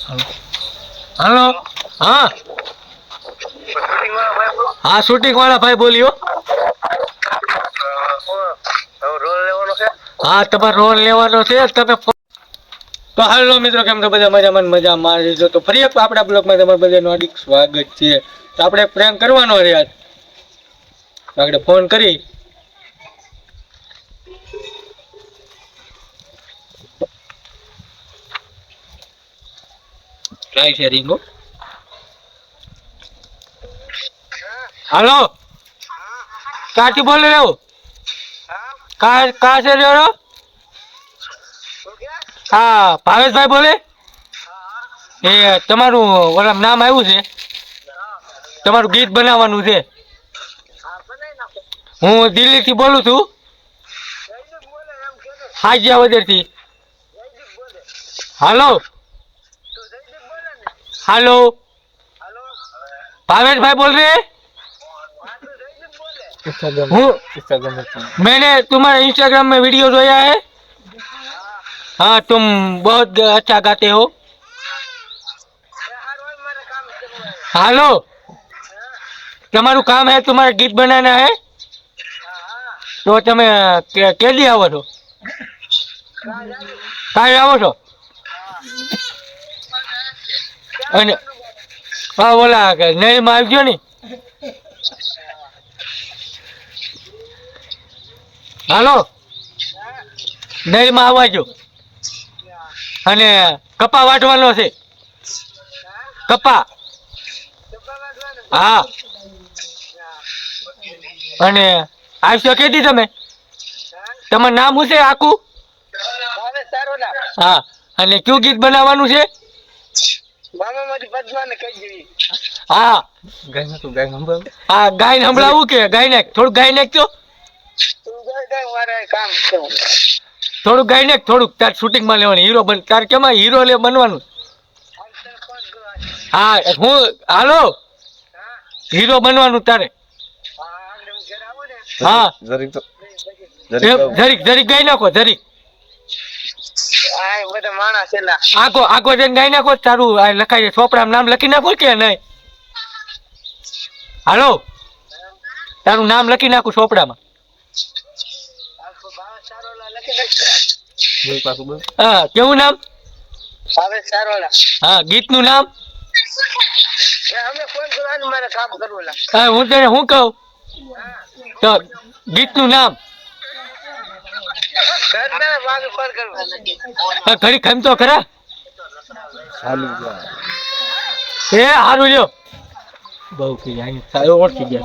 hello हाँ हाँ shooting वाला भाई बोलियो हाँ તમારે રોલ લેવાનો છે તમે તો હાલો મિત્રો કેમ છો બધા મજામાં મજા મારી જો તો ફરી એક આપણા બ્લોગમાં તમારું બધાનું હાર્દિક સ્વાગત છે તો આપણે પ્રેન્ક કરવાનો છે યાર આપણે ફોન કરી ट्राई शेयरिंग हो हेलो काटी बोल रहे हो कहाँ से रहे हो हाँ भावेश भाई बोले ए તમારું ઓલા નામ આવ્યું છે તમારું ગીત બનાવવાનું છે હું દિલ્હી થી બોલું છું હાજીયા વદર થી હાલો हेलो भावेश भाई बोल रहे हैं मैंने तुम्हारे इंस्टाग्राम में वीडियो जोया है हाँ तुम बहुत अच्छा गाते हो हेलो तुम्हारू काम है तुम्हारा गीत बनाना है तो તમે કેદી આવો છો કાલે આવો છો અને હા બોલા કે નહીં માં આવજો ને હાલો નહીં માં આવજો અને કપા વાટવાનો છે કપા હા અને આવશો કેદી તમે તમારું નામ શું છે આખું હા અને કયું ગીત બનાવવાનું છે हाँ हाँ गाय संभळावू के गाय नाख थोड़ू गाय नाखजो थोड़ू गाय नाख थोड़ू तार शूटिंग में लेवानी हीरो बन तार केमा हीरो ले बनवानुं हाँ हूँ हालो हीरो बनवानुं तारे हाँ जरीक जरीक गाय नाखो जरीक आगो आगो जन गाय नाखो तारू लखाई छोपड़ा नाम लखी नाखो के नहीं हेलो तारू नाम लखी नाखू छोपड़ा में हाँ केवू नाम हाँ गीत नु नाम हाँ हूँ तेने हूँ कहूँ तो गीत नु नाम घड़ी खम तो खरा ए हारू ल्यो बहु की आई सारो ओळखी गया